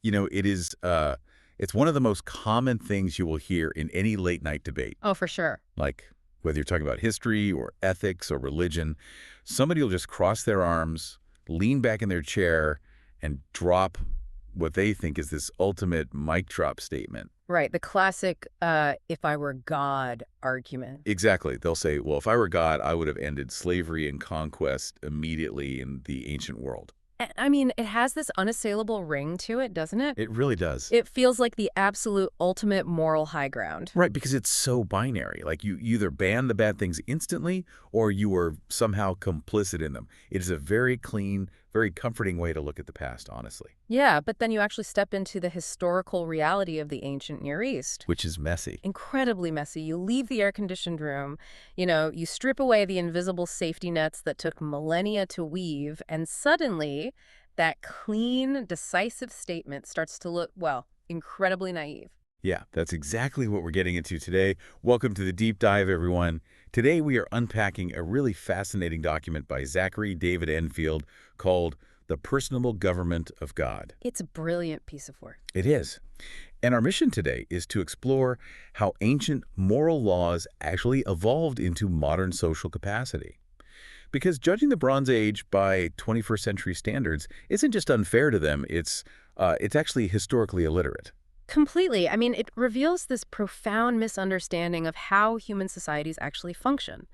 It's one of the most common things you will hear in any late night debate. Oh, for sure. Like whether you're talking about history or ethics or religion, somebody will just cross their arms, lean back in their chair, and drop what they think is this ultimate mic drop statement. Right. The classic, if I were God argument. Exactly. They'll say, well, if I were God, I would have ended slavery and conquest immediately in the ancient world. I mean, it has this unassailable ring to it, doesn't it? It really does. It feels like the absolute ultimate moral high ground. Right, because it's so binary. Like you either ban the bad things instantly or you were somehow complicit in them. It is a very clean, very comforting way to look at the past, honestly, Yeah, but then you actually step into the historical reality of the ancient Near East. which is messy. Incredibly messy. You leave the air-conditioned room, you strip away the invisible safety nets that took millennia to weave, and suddenly that clean, decisive statement starts to look, well, incredibly naive. Yeah, that's exactly what we're getting into today. Welcome to the deep dive, everyone. Today we are unpacking a really fascinating document by Zachary David Enfield called The Personable Government of God. It's a brilliant piece of work. It is. And our mission today is to explore how ancient moral laws actually evolved into modern social capacity. Because judging the Bronze Age by 21st century standards isn't just unfair to them, it's actually historically illiterate. Completely. I mean, it reveals this profound misunderstanding of how human societies actually function.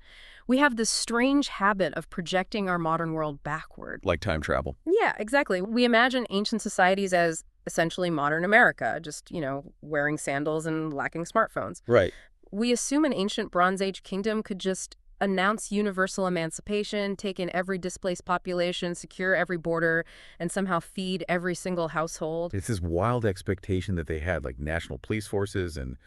We have this strange habit of projecting our modern world backward. Like time travel. Yeah, exactly. We imagine ancient societies as essentially modern America, just, wearing sandals and lacking smartphones. Right. We assume an ancient Bronze Age kingdom could just announce universal emancipation, take in every displaced population, secure every border, and somehow feed every single household. It's this wild expectation that they had, like national police forces and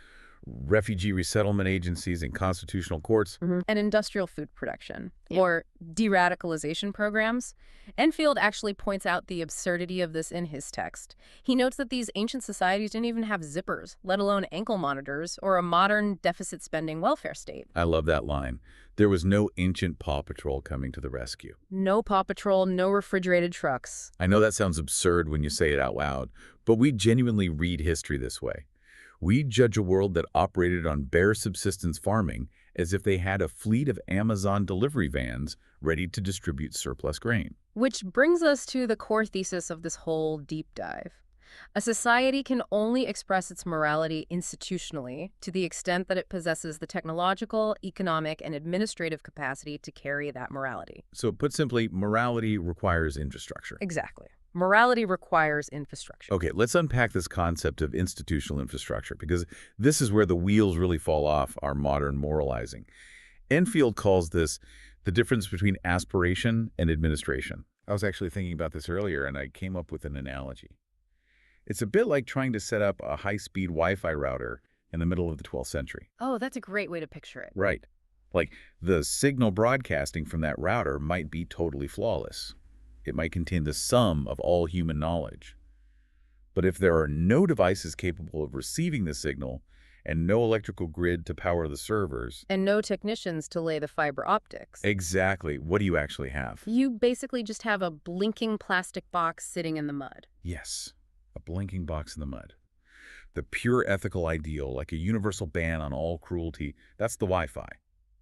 refugee resettlement agencies and constitutional courts. And industrial food production, Yeah. or de-radicalization programs. Enfield actually points out the absurdity of this in his text. He notes that these ancient societies didn't even have zippers, let alone ankle monitors, or a modern deficit spending welfare state. I love that line. There was no ancient Paw Patrol coming to the rescue. No Paw Patrol, no refrigerated trucks. I know that sounds absurd when you say it out loud, but we genuinely read history this way. We judge a world that operated on bare subsistence farming as if they had a fleet of Amazon delivery vans ready to distribute surplus grain. Which brings us to the core thesis of this whole deep dive. A society can only express its morality institutionally to the extent that it possesses the technological, economic, and administrative capacity to carry that morality. So put simply, morality requires infrastructure. Exactly. Morality requires infrastructure. Okay, let's unpack this concept of institutional infrastructure because this is where the wheels really fall off our modern moralizing. Enfield calls this the difference between aspiration and administration. I was actually thinking about this earlier and I came up with an analogy. It's a bit like trying to set up a high-speed Wi-Fi router in the middle of the 12th century. Oh, that's a great way to picture it. Right. Like the signal broadcasting from that router might be totally flawless. It might contain the sum of all human knowledge. But if there are no devices capable of receiving the signal and no electrical grid to power the servers, And no technicians to lay the fiber optics. exactly, what do you actually have? You basically just have a blinking plastic box sitting in the mud. Yes, a blinking box in the mud. The pure ethical ideal, like a universal ban on all cruelty, that's the Wi-Fi.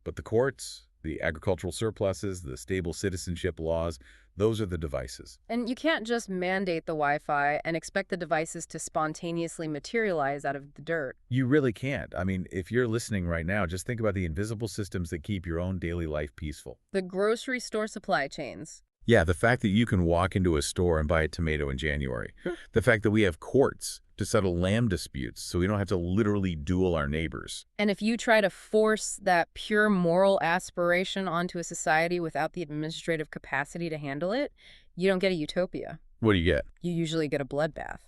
But the courts, the agricultural surpluses, the stable citizenship laws, those are the devices. And you can't just mandate the Wi-Fi and expect the devices to spontaneously materialize out of the dirt. You really can't. I mean, if you're listening right now, just think about the invisible systems that keep your own daily life peaceful. The grocery store supply chains. Yeah, the fact that you can walk into a store and buy a tomato in January. The fact that we have courts to settle land disputes so we don't have to literally duel our neighbors. And if you try to force that pure moral aspiration onto a society without the administrative capacity to handle it, you don't get a utopia. What do you get? You usually get a bloodbath.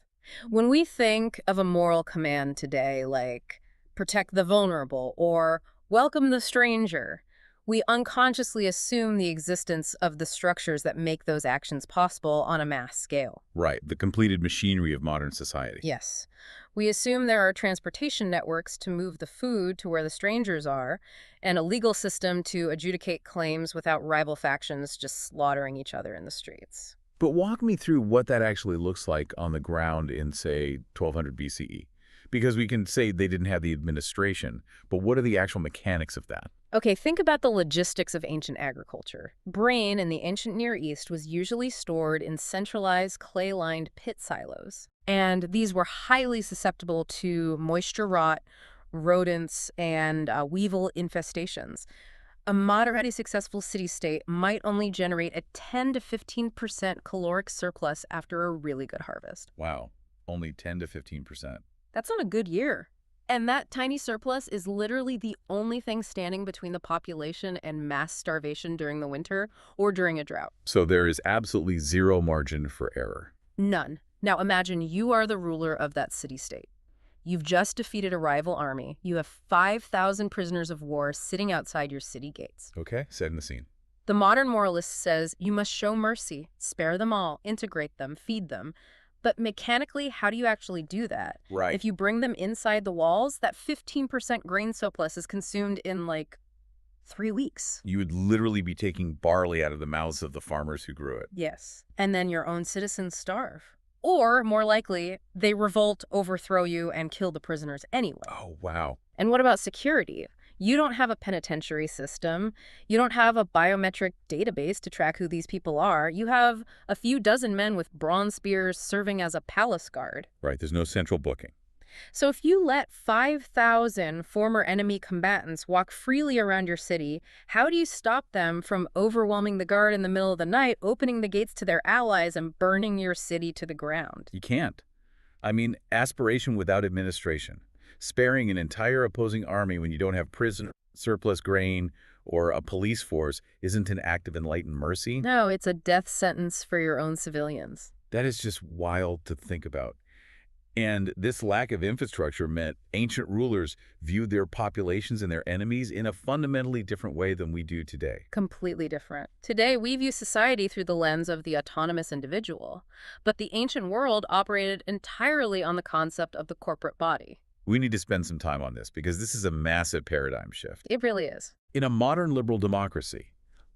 When we think of a moral command today, like protect the vulnerable or welcome the stranger, we unconsciously assume the existence of the structures that make those actions possible on a mass scale. Right, the completed machinery of modern society. Yes. We assume there are transportation networks to move the food to where the strangers are, and a legal system to adjudicate claims without rival factions just slaughtering each other in the streets. But walk me through what that actually looks like on the ground in, say, 1200 BCE. Because we can say they didn't have the administration, but what are the actual mechanics of that? Okay, think about the logistics of ancient agriculture. Grain in the ancient Near East was usually stored in centralized clay-lined pit silos. And these were highly susceptible to moisture rot, rodents, and weevil infestations. A moderately successful city-state might only generate a 10 to 15% caloric surplus after a really good harvest. Wow, only 10 to 15%. That's not a good year. And that tiny surplus is literally the only thing standing between the population and mass starvation during the winter or during a drought. So there is absolutely zero margin for error. None. Now imagine you are the ruler of that city-state. You've just defeated a rival army. You have 5,000 prisoners of war sitting outside your city gates. Okay, setting the scene. The modern moralist says you must show mercy, spare them all, integrate them, feed them. But mechanically, how do you actually do that? Right. If you bring them inside the walls, that 15% grain surplus is consumed in, like, 3 weeks. You would literally be taking barley out of the mouths of the farmers who grew it. Yes. And then your own citizens starve. Or, more likely, they revolt, overthrow you, and kill the prisoners anyway. Oh, wow. And what about security? You don't have a penitentiary system. You don't have a biometric database to track who these people are. You have a few dozen men with bronze spears serving as a palace guard. Right, there's no central booking. So if you let 5,000 former enemy combatants walk freely around your city, how do you stop them from overwhelming the guard in the middle of the night, opening the gates to their allies, and burning your city to the ground? You can't. I mean, aspiration without administration. Sparing an entire opposing army when you don't have prison, surplus grain, or a police force isn't an act of enlightened mercy. No, it's a death sentence for your own civilians. That is just wild to think about. And this lack of infrastructure meant ancient rulers viewed their populations and their enemies in a fundamentally different way than we do today. Completely different. Today, we view society through the lens of the autonomous individual, but the ancient world operated entirely on the concept of the corporate body. We need to spend some time on this because this is a massive paradigm shift. It really is. In a modern liberal democracy,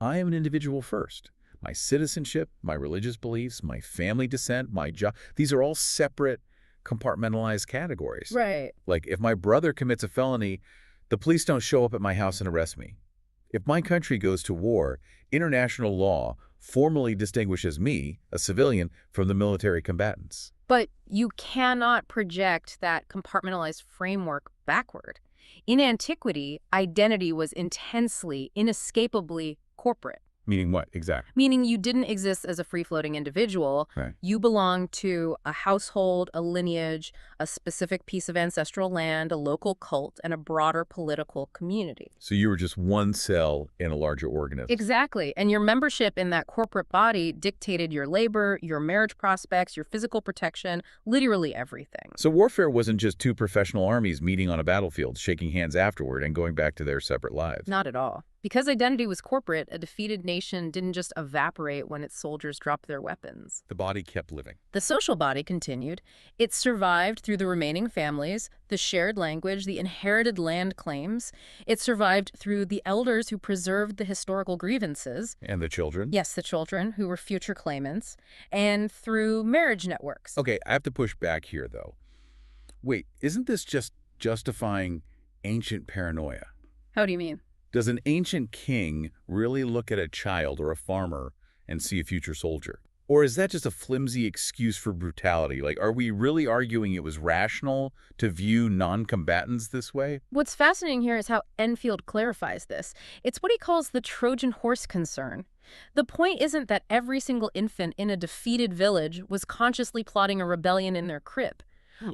I am an individual first. My citizenship, my religious beliefs, my family descent, my job, these are all separate, compartmentalized categories. Right. Like, if my brother commits a felony, the police don't show up at my house and arrest me. If my country goes to war, international law formally distinguishes me, a civilian, from the military combatants. But you cannot project that compartmentalized framework backward. In antiquity, identity was intensely, inescapably corporate. Meaning what, exactly? Meaning you didn't exist as a free-floating individual. Right. You belonged to a household, a lineage, a specific piece of ancestral land, a local cult, and a broader political community. So you were just one cell in a larger organism. Exactly. And your membership in that corporate body dictated your labor, your marriage prospects, your physical protection, literally everything. So warfare wasn't just two professional armies meeting on a battlefield, shaking hands afterward, and going back to their separate lives. Not at all. Because identity was corporate, a defeated nation didn't just evaporate when its soldiers dropped their weapons. The body kept living. The social body continued. It survived through the remaining families, the shared language, the inherited land claims. It survived through the elders who preserved the historical grievances. And the children? Yes, the children who were future claimants. And through marriage networks. Okay, I have to push back here, though. Wait, isn't this just justifying ancient paranoia? How do you mean? Does an ancient king really look at a child or a farmer and see a future soldier? Or is that just a flimsy excuse for brutality? Like, are we really arguing it was rational to view non-combatants this way? What's fascinating here is how Enfield clarifies this. It's what he calls the Trojan horse concern. The point isn't that every single infant in a defeated village was consciously plotting a rebellion in their crib,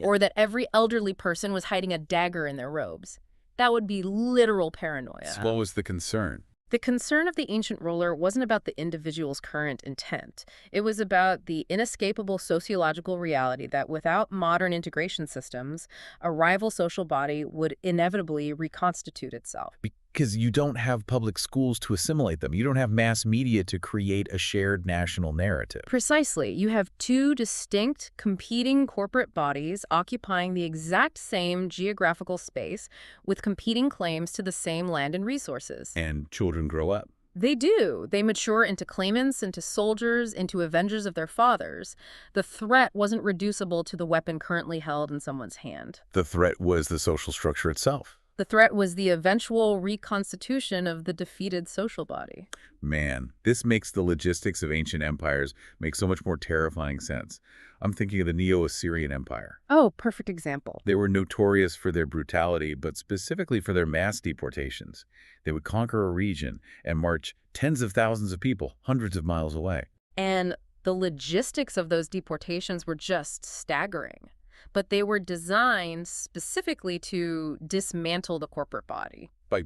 or that every elderly person was hiding a dagger in their robes. That would be literal paranoia. So what was the concern? The concern of the ancient ruler wasn't about the individual's current intent. It was about the inescapable sociological reality that without modern integration systems, a rival social body would inevitably reconstitute itself. Because you don't have public schools to assimilate them. You don't have mass media to create a shared national narrative. Precisely. You have two distinct, competing corporate bodies occupying the exact same geographical space with competing claims to the same land and resources. And children grow up. They do. They mature into claimants, into soldiers, into avengers of their fathers. The threat wasn't reducible to the weapon currently held in someone's hand. The threat was the social structure itself. The threat was the eventual reconstitution of the defeated social body. Man, this makes the logistics of ancient empires make so much more terrifying sense. I'm thinking of the Neo-Assyrian Empire. Oh, perfect example. They were notorious for their brutality, but specifically for their mass deportations. They would conquer a region and march tens of thousands of people hundreds of miles away. And the logistics of those deportations were just staggering. But they were designed specifically to dismantle the corporate body. By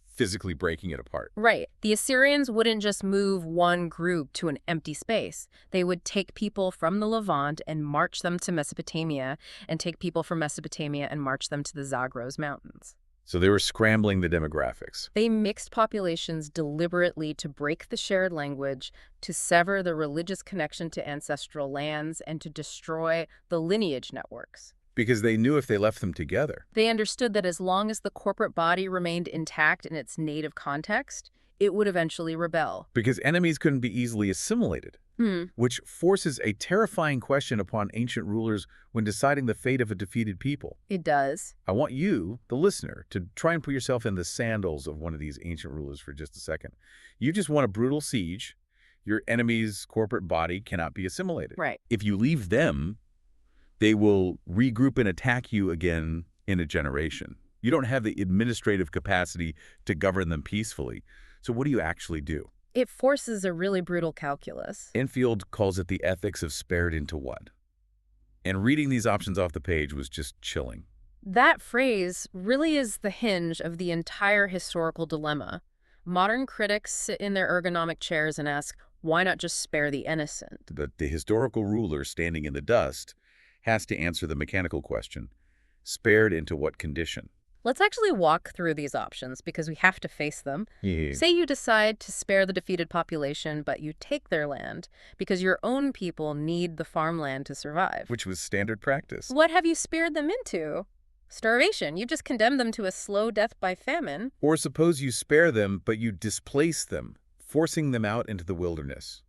physically breaking it apart. Right. The Assyrians wouldn't just move one group to an empty space. They would take people from the Levant and march them to Mesopotamia, and take people from Mesopotamia and march them to the Zagros Mountains. So they were scrambling the demographics. They mixed populations deliberately to break the shared language, to sever the religious connection to ancestral lands, and to destroy the lineage networks. Because they knew if they left them together. They understood that as long as the corporate body remained intact in its native context, it would eventually rebel. Because enemies couldn't be easily assimilated. Which forces a terrifying question upon ancient rulers when deciding the fate of a defeated people. It does. I want you, the listener, to try and put yourself in the sandals of one of these ancient rulers for just a second. You just won a brutal siege. Your enemy's corporate body cannot be assimilated. Right. If you leave them, they will regroup and attack you again in a generation. You don't have the administrative capacity to govern them peacefully. So what do you actually do? It forces a really brutal calculus. Enfield calls it the ethics of spared into what? And reading these options off the page was just chilling. That phrase really is the hinge of the entire historical dilemma. Modern critics sit in their ergonomic chairs and ask, why not just spare the innocent? The historical ruler standing in the dust has to answer the mechanical question, spared into what condition? Let's actually walk through these options because we have to face them. Yeah. Say you decide to spare the defeated population, but you take their land because your own people need the farmland to survive. Which was standard practice. What have you spared them into? Starvation. You've just condemned them to a slow death by famine. Or suppose you spare them, but you displace them, forcing them out into the wilderness.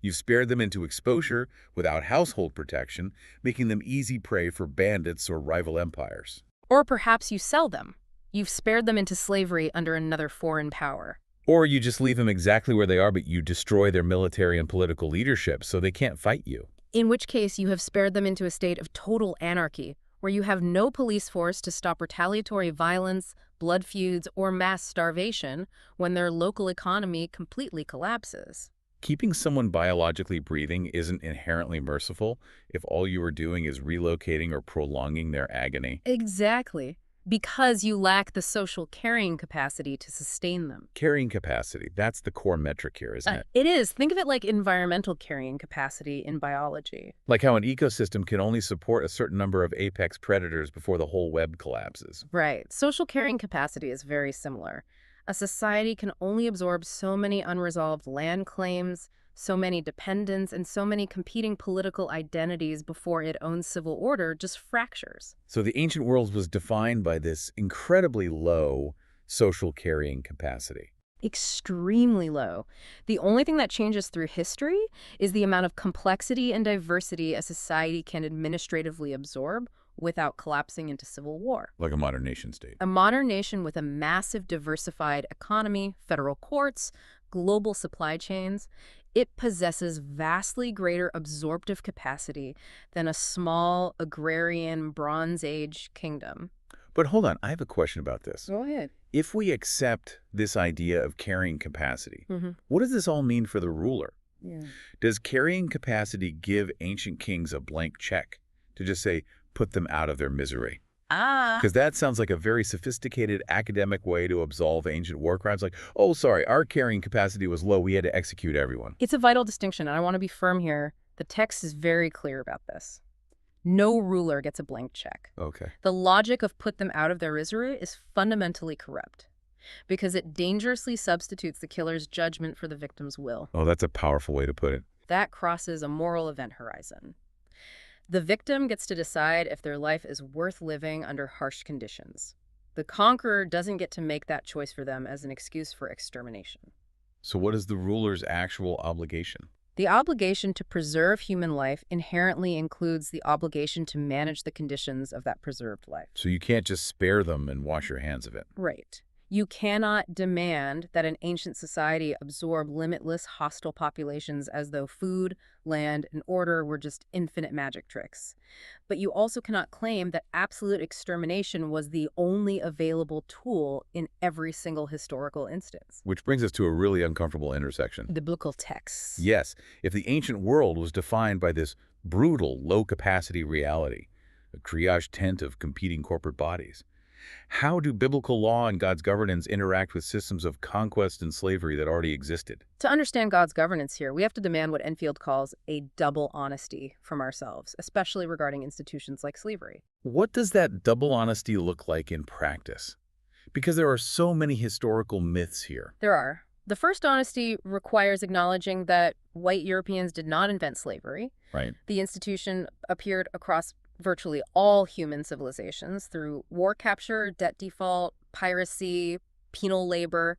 You've spared them into exposure without household protection, making them easy prey for bandits or rival empires. Or perhaps you sell them. You've spared them into slavery under another foreign power. Or you just leave them exactly where they are, but you destroy their military and political leadership so they can't fight you. In which case, you have spared them into a state of total anarchy, where you have no police force to stop retaliatory violence, blood feuds, or mass starvation when their local economy completely collapses. Keeping someone biologically breathing isn't inherently merciful if all you are doing is relocating or prolonging their agony. Exactly. Because you lack the social carrying capacity to sustain them. Carrying capacity, that's the core metric here, isn't it? It is. Think of it like environmental carrying capacity in biology. Like how an ecosystem can only support a certain number of apex predators before the whole web collapses. Right. Social carrying capacity is very similar. A society can only absorb so many unresolved land claims, so many dependents, and so many competing political identities before its own civil order just fractures. So the ancient world was defined by this incredibly low social carrying capacity. Extremely low. The only thing that changes through history is the amount of complexity and diversity a society can administratively absorb without collapsing into civil war. Like a modern nation state. A modern nation with a massive diversified economy, federal courts, global supply chains, it possesses vastly greater absorptive capacity than a small agrarian Bronze Age kingdom. But hold on, I have a question about this. Go ahead. If we accept this idea of carrying capacity, what does this all mean for the ruler? Does carrying capacity give ancient kings a blank check to just say, put them out of their misery? Because that sounds like a very sophisticated academic way to absolve ancient war crimes. Like, oh, sorry, our carrying capacity was low. We had to execute everyone. It's a vital distinction, and I want to be firm here. The text is very clear about this. No ruler gets a blank check. Okay. The logic of put them out of their misery is fundamentally corrupt because it dangerously substitutes the killer's judgment for the victim's will. Oh, that's a powerful way to put it. That crosses a moral event horizon. The victim gets to decide if their life is worth living under harsh conditions. The conqueror doesn't get to make that choice for them as an excuse for extermination. So what is the ruler's actual obligation? The obligation to preserve human life inherently includes the obligation to manage the conditions of that preserved life. So you can't just spare them and wash your hands of it. Right. You cannot demand that an ancient society absorb limitless hostile populations as though food, land, and order were just infinite magic tricks. But you also cannot claim that absolute extermination was the only available tool in every single historical instance. Which brings us to a really uncomfortable intersection. Biblical texts. Yes, if the ancient world was defined by this brutal, low-capacity reality, a triage tent of competing corporate bodies, how do biblical law and God's governance interact with systems of conquest and slavery that already existed? To understand God's governance here, we have to demand what Enfield calls a double honesty from ourselves, especially regarding institutions like slavery. What does that double honesty look like in practice? Because there are so many historical myths here. There are. The first honesty requires acknowledging that white Europeans did not invent slavery. Right. The institution appeared across virtually all human civilizations through war capture, debt default, piracy, penal labor.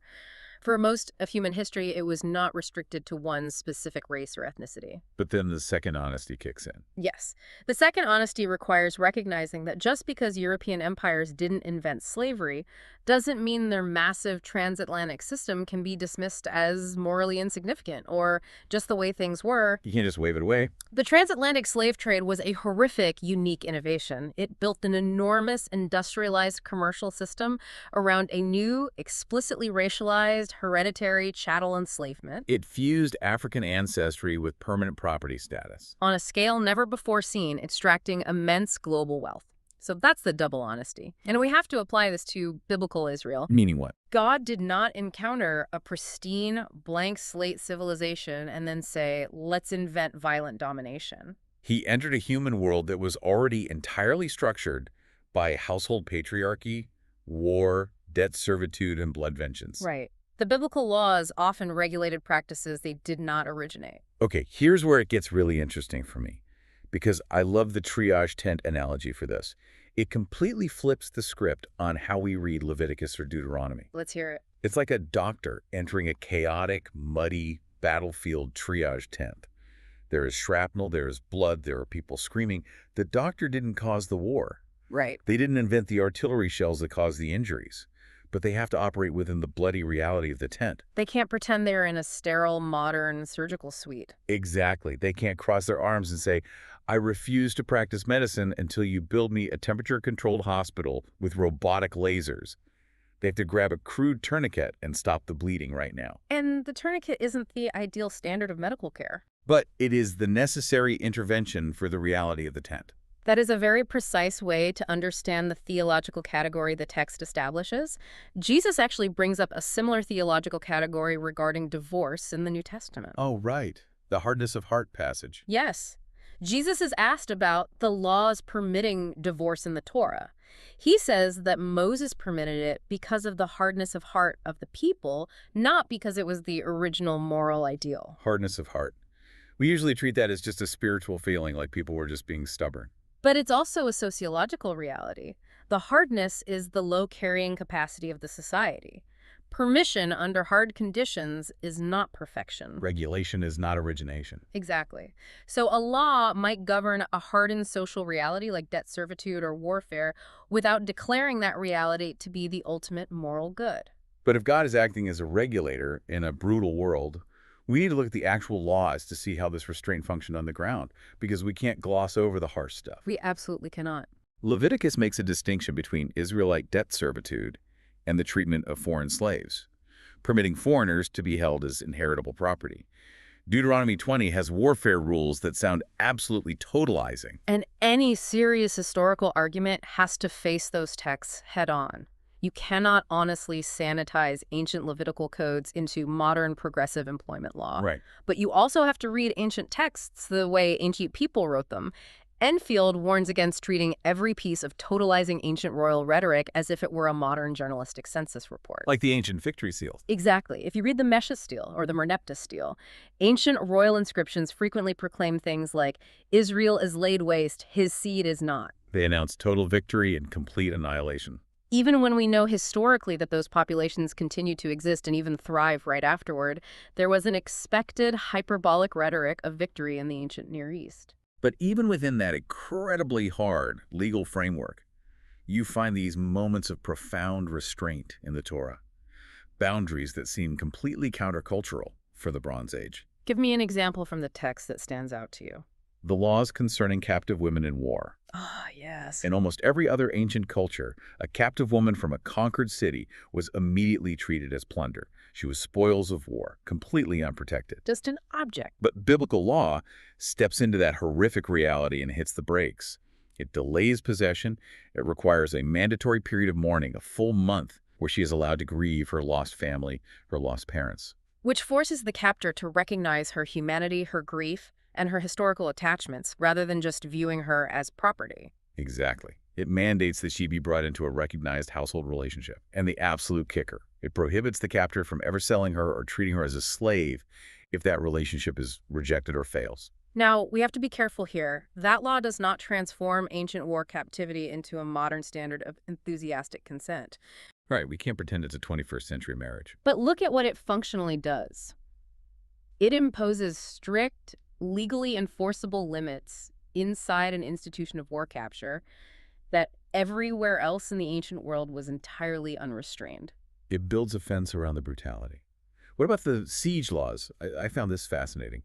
For most of human history, it was not restricted to one specific race or ethnicity. But then the second honesty kicks in. Yes. The second honesty requires recognizing that just because European empires didn't invent slavery doesn't mean their massive transatlantic system can be dismissed as morally insignificant or just the way things were. You can't just wave it away. The transatlantic slave trade was a horrific, unique innovation. It built an enormous industrialized commercial system around a new, explicitly racialized, hereditary chattel enslavement. It fused African ancestry with permanent property status. On a scale never before seen, extracting immense global wealth. So that's the double honesty. And we have to apply this to biblical Israel. Meaning what? God did not encounter a pristine, blank slate civilization and then say, let's invent violent domination. He entered a human world that was already entirely structured by household patriarchy, war, debt servitude, and blood vengeance. Right. The biblical laws often regulated practices they did not originate. Okay, here's where it gets really interesting for me, because I love the triage tent analogy for this. It completely flips the script on how we read Leviticus or Deuteronomy. Let's hear it. It's like a doctor entering a chaotic, muddy battlefield triage tent. There is shrapnel, there is blood, there are people screaming. The doctor didn't cause the war. Right. They didn't invent the artillery shells that caused the injuries. But they have to operate within the bloody reality of the tent. They can't pretend they're in a sterile, modern surgical suite. Exactly. They can't cross their arms and say, I refuse to practice medicine until you build me a temperature-controlled hospital with robotic lasers. They have to grab a crude tourniquet and stop the bleeding right now. And the tourniquet isn't the ideal standard of medical care. But it is the necessary intervention for the reality of the tent. That is a very precise way to understand the theological category the text establishes. Jesus actually brings up a similar theological category regarding divorce in the New Testament. Oh, right. The hardness of heart passage. Yes. Jesus is asked about the laws permitting divorce in the Torah. He says that Moses permitted it because of the hardness of heart of the people, not because it was the original moral ideal. Hardness of heart. We usually treat that as just a spiritual feeling, like people were just being stubborn. But it's also a sociological reality. The hardness is the low carrying capacity of the society. Permission under hard conditions is not perfection. Regulation is not origination. Exactly. So a law might govern a hardened social reality like debt servitude or warfare without declaring that reality to be the ultimate moral good. But if God is acting as a regulator in a brutal world, we need to look at the actual laws to see how this restraint functioned on the ground, because we can't gloss over the harsh stuff. We absolutely cannot. Leviticus makes a distinction between Israelite debt servitude and the treatment of foreign slaves, permitting foreigners to be held as inheritable property. Deuteronomy 20 has warfare rules that sound absolutely totalizing. And any serious historical argument has to face those texts head on. You cannot honestly sanitize ancient Levitical codes into modern progressive employment law. Right. But you also have to read ancient texts the way ancient people wrote them. Enfield warns against treating every piece of totalizing ancient royal rhetoric as if it were a modern journalistic census report. Like the ancient victory seals. Exactly. If you read the Mesha stele or the Merneptah stele, ancient royal inscriptions frequently proclaim things like, Israel is laid waste, his seed is not. They announce total victory and complete annihilation. Even when we know historically that those populations continue to exist and even thrive right afterward, there was an expected hyperbolic rhetoric of victory in the ancient Near East. But even within that incredibly hard legal framework, you find these moments of profound restraint in the Torah, boundaries that seem completely countercultural for the Bronze Age. Give me an example from the text that stands out to you. The laws concerning captive women in war. Ah, yes. In almost every other ancient culture, a captive woman from a conquered city was immediately treated as plunder. She was spoils of war, completely unprotected. Just an object. But biblical law steps into that horrific reality and hits the brakes. It delays possession. It requires a mandatory period of mourning, a full month, where she is allowed to grieve her lost family, her lost parents. Which forces the captor to recognize her humanity, her grief, and her historical attachments, rather than just viewing her as property. Exactly. It mandates that she be brought into a recognized household relationship. And the absolute kicker, it prohibits the captor from ever selling her or treating her as a slave if that relationship is rejected or fails. Now, we have to be careful here. That law does not transform ancient war captivity into a modern standard of enthusiastic consent. Right, we can't pretend it's a 21st century marriage. But look at what it functionally does. It imposes strict, legally enforceable limits inside an institution of war capture that everywhere else in the ancient world was entirely unrestrained. It builds a fence around the brutality. What about the siege laws? I found this fascinating.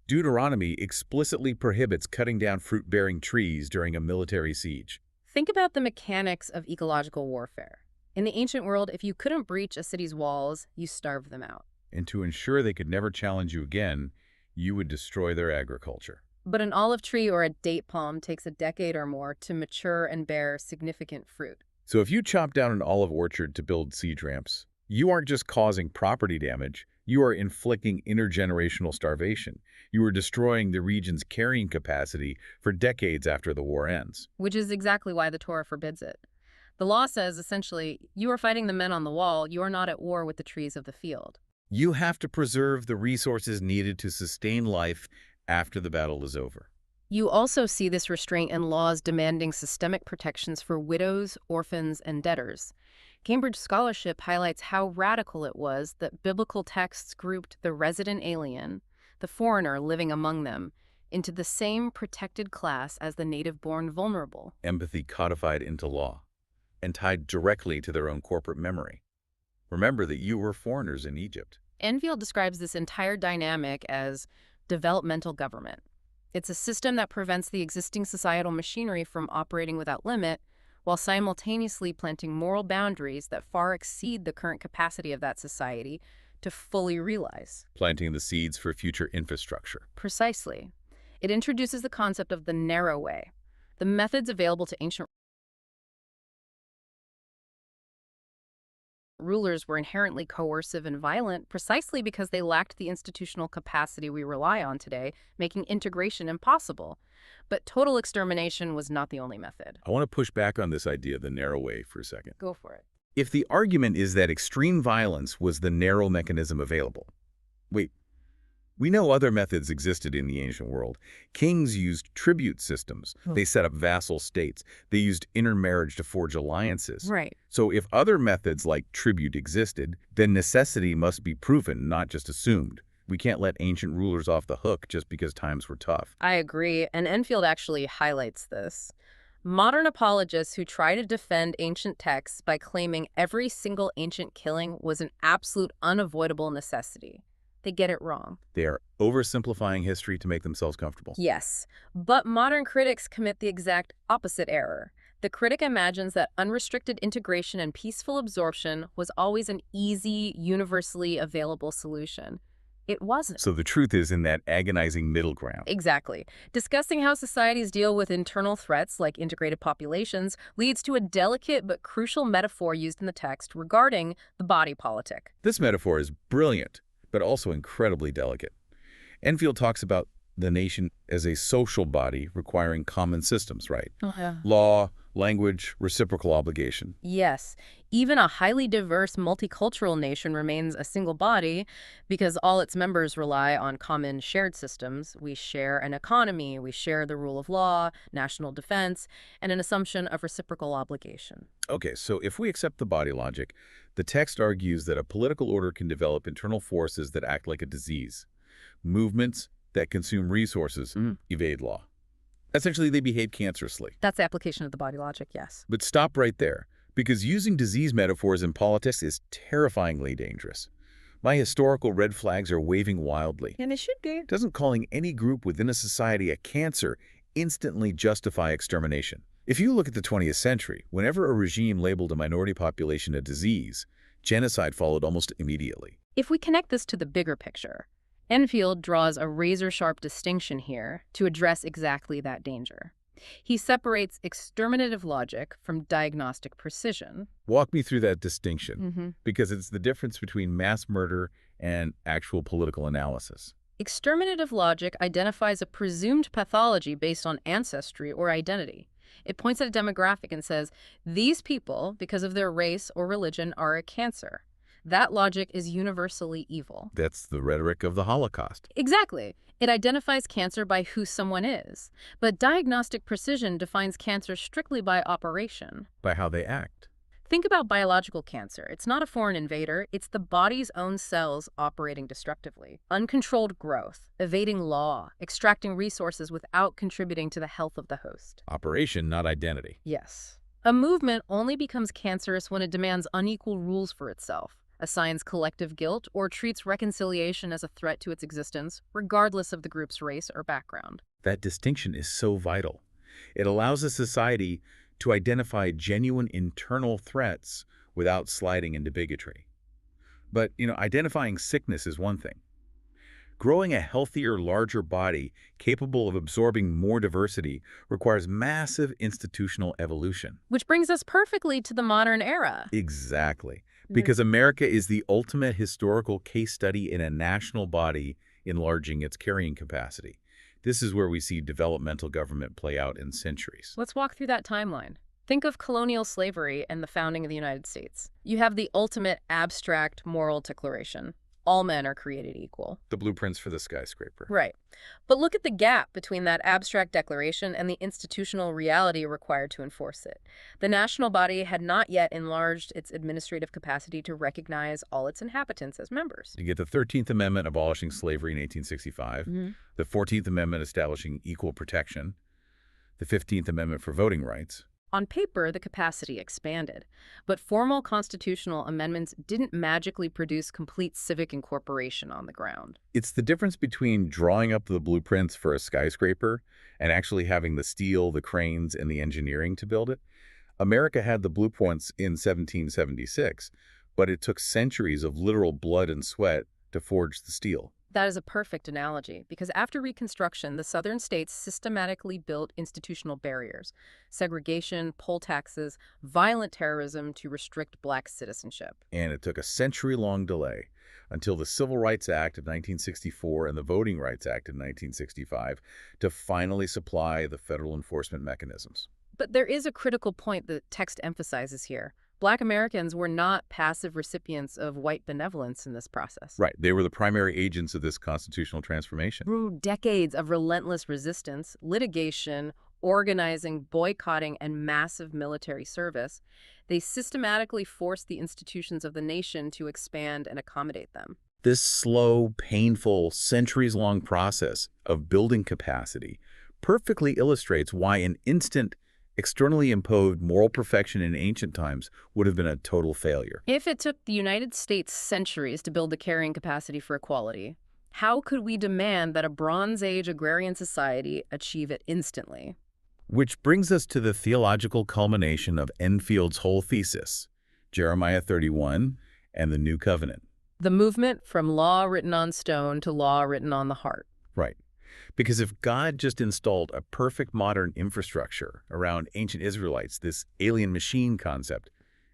Deuteronomy explicitly prohibits cutting down fruit-bearing trees during a military siege. Think about the mechanics of ecological warfare. In the ancient world, if you couldn't breach a city's walls, you starved them out. And to ensure they could never challenge you again, you would destroy their agriculture. But an olive tree or a date palm takes a decade or more to mature and bear significant fruit. So if you chop down an olive orchard to build siege ramps, you aren't just causing property damage, you are inflicting intergenerational starvation. You are destroying the region's carrying capacity for decades after the war ends. Which is exactly why the Torah forbids it. The law says, essentially, you are fighting the men on the wall, you are not at war with the trees of the field. You have to preserve the resources needed to sustain life after the battle is over. You also see this restraint in laws demanding systemic protections for widows, orphans, and debtors. Cambridge scholarship highlights how radical it was that biblical texts grouped the resident alien, the foreigner living among them, into the same protected class as the native-born vulnerable. Empathy codified into law and tied directly to their own corporate memory. Remember that you were foreigners in Egypt. Enfield describes this entire dynamic as developmental government. It's a system that prevents the existing societal machinery from operating without limit, while simultaneously planting moral boundaries that far exceed the current capacity of that society to fully realize. Planting the seeds for future infrastructure. Precisely. It introduces the concept of the narrow way. The methods available to ancient rulers were inherently coercive and violent precisely because they lacked the institutional capacity we rely on today, making integration impossible. But total extermination was not the only method. I want to push back on this idea of the narrow way for a second. Go for it. If the argument is that extreme violence was the narrow mechanism available, wait, we know other methods existed in the ancient world. Kings used tribute systems. They set up vassal states. They used intermarriage to forge alliances. Right. So if other methods like tribute existed, then necessity must be proven, not just assumed. We can't let ancient rulers off the hook just because times were tough. I agree, and Enfield actually highlights this. Modern apologists who try to defend ancient texts by claiming every single ancient killing was an absolute unavoidable necessity. They get it wrong. They are oversimplifying history to make themselves comfortable. Yes, but modern critics commit the exact opposite error. The critic imagines that unrestricted integration and peaceful absorption was always an easy, universally available solution. It wasn't. So the truth is in that agonizing middle ground. Exactly. Discussing how societies deal with internal threats like integrated populations leads to a delicate but crucial metaphor used in the text regarding the body politic. This metaphor is brilliant, but also incredibly delicate. Enfield talks about the nation as a social body requiring common systems, right? Oh, yeah. Law, language, reciprocal obligation. Yes, even a highly diverse multicultural nation remains a single body because all its members rely on common shared systems. We share an economy, we share the rule of law, national defense, and an assumption of reciprocal obligation. Okay, so if we accept the body logic, the text argues that a political order can develop internal forces that act like a disease. Movements that consume resources, evade law. Essentially, they behave cancerously. That's the application of the body logic, yes. But stop right there, because using disease metaphors in politics is terrifyingly dangerous. My historical red flags are waving wildly. And it should be. Doesn't calling any group within a society a cancer instantly justify extermination? If you look at the 20th century, whenever a regime labeled a minority population a disease, genocide followed almost immediately. If we connect this to the bigger picture, Enfield draws a razor-sharp distinction here to address exactly that danger. He separates exterminative logic from diagnostic precision. Walk me through that distinction, because it's the difference between mass murder and actual political analysis. Exterminative logic identifies a presumed pathology based on ancestry or identity. It points at a demographic and says, these people, because of their race or religion, are a cancer. That logic is universally evil. That's the rhetoric of the Holocaust. Exactly. It identifies cancer by who someone is. But diagnostic precision defines cancer strictly by operation. By how they act. Think about biological cancer. It's not a foreign invader. It's the body's own cells operating destructively. Uncontrolled growth, evading law, extracting resources without contributing to the health of the host. Operation, not identity. Yes. A movement only becomes cancerous when it demands unequal rules for itself, assigns collective guilt, or treats reconciliation as a threat to its existence, regardless of the group's race or background. That distinction is so vital. It allows a society to identify genuine internal threats without sliding into bigotry. But, identifying sickness is one thing. Growing a healthier, larger body capable of absorbing more diversity requires massive institutional evolution. Which brings us perfectly to the modern era. Exactly. Because America is the ultimate historical case study in a national body enlarging its carrying capacity. This is where we see developmental government play out in centuries. Let's walk through that timeline. Think of colonial slavery and the founding of the United States. You have the ultimate abstract moral declaration. All men are created equal. The blueprints for the skyscraper. Right. But look at the gap between that abstract declaration and the institutional reality required to enforce it. The national body had not yet enlarged its administrative capacity to recognize all its inhabitants as members. You get the 13th Amendment abolishing slavery in 1865, the 14th Amendment establishing equal protection, the 15th Amendment for voting rights. On paper, the capacity expanded, but formal constitutional amendments didn't magically produce complete civic incorporation on the ground. It's the difference between drawing up the blueprints for a skyscraper and actually having the steel, the cranes, and the engineering to build it. America had the blueprints in 1776, but it took centuries of literal blood and sweat to forge the steel. That is a perfect analogy, because after Reconstruction, the southern states systematically built institutional barriers, segregation, poll taxes, violent terrorism to restrict black citizenship. And it took a century-long delay until the Civil Rights Act of 1964 and the Voting Rights Act of 1965 to finally supply the federal enforcement mechanisms. But there is a critical point the text emphasizes here. Black Americans were not passive recipients of white benevolence in this process. Right. They were the primary agents of this constitutional transformation. Through decades of relentless resistance, litigation, organizing, boycotting, and massive military service, they systematically forced the institutions of the nation to expand and accommodate them. This slow, painful, centuries-long process of building capacity perfectly illustrates why an instant, externally imposed moral perfection in ancient times would have been a total failure. If it took the United States centuries to build the carrying capacity for equality, how could we demand that a Bronze Age agrarian society achieve it instantly? Which brings us to the theological culmination of Enfield's whole thesis, Jeremiah 31 and the New Covenant. The movement from law written on stone to law written on the heart. Right. Because if God just installed a perfect modern infrastructure around ancient Israelites, this alien machine concept,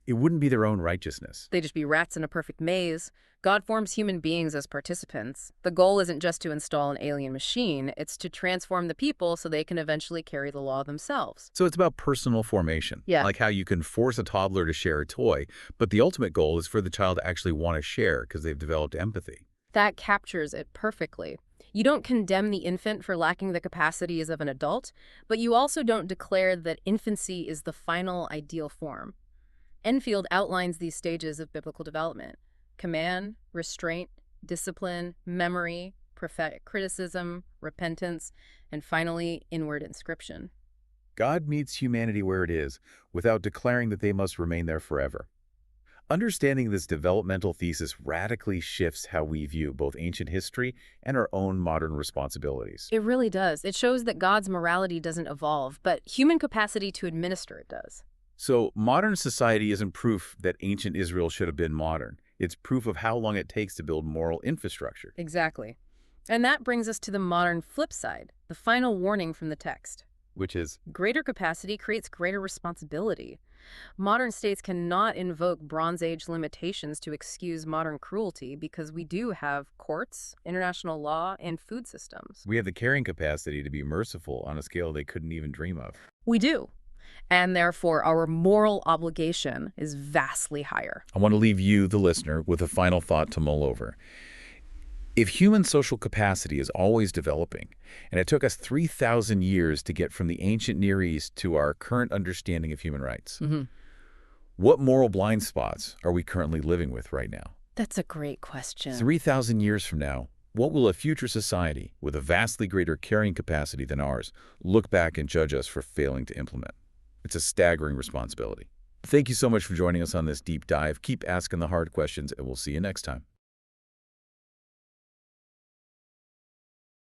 It wouldn't be their own righteousness. They'd just be rats in a perfect maze. God forms human beings as participants. The goal isn't just to install an alien machine, it's to transform the people so they can eventually carry the law themselves. So it's about personal formation. Yeah. Like how you can force a toddler to share a toy, but the ultimate goal is for the child to actually want to share because they've developed empathy. That captures it perfectly. You don't condemn the infant for lacking the capacities of an adult, but you also don't declare that infancy is the final ideal form. Enfield outlines these stages of biblical development: command, restraint, discipline, memory, prophetic criticism, repentance, and finally, inward inscription. God meets humanity where it is, without declaring that they must remain there forever. Understanding this developmental thesis radically shifts how we view both ancient history and our own modern responsibilities. It really does. It shows that God's morality doesn't evolve, but human capacity to administer it does. So, modern society isn't proof that ancient Israel should have been modern. It's proof of how long it takes to build moral infrastructure. Exactly. And that brings us to the modern flip side, the final warning from the text. Which is, Greater capacity creates greater responsibility. Modern states cannot invoke Bronze Age limitations to excuse modern cruelty because we do have courts, international law, and food systems. we have the carrying capacity to be merciful on a scale they couldn't even dream of. We do. And therefore, our moral obligation is vastly higher. I want to leave you, the listener, with a final thought to mull over. If human social capacity is always developing, and it took us 3,000 years to get from the ancient Near East to our current understanding of human rights, what moral blind spots are we currently living with right now? That's a great question. 3,000 years from now, what will a future society with a vastly greater carrying capacity than ours look back and judge us for failing to implement? It's a staggering responsibility. Thank you so much for joining us on this deep dive. Keep asking the hard questions, and we'll see you next time.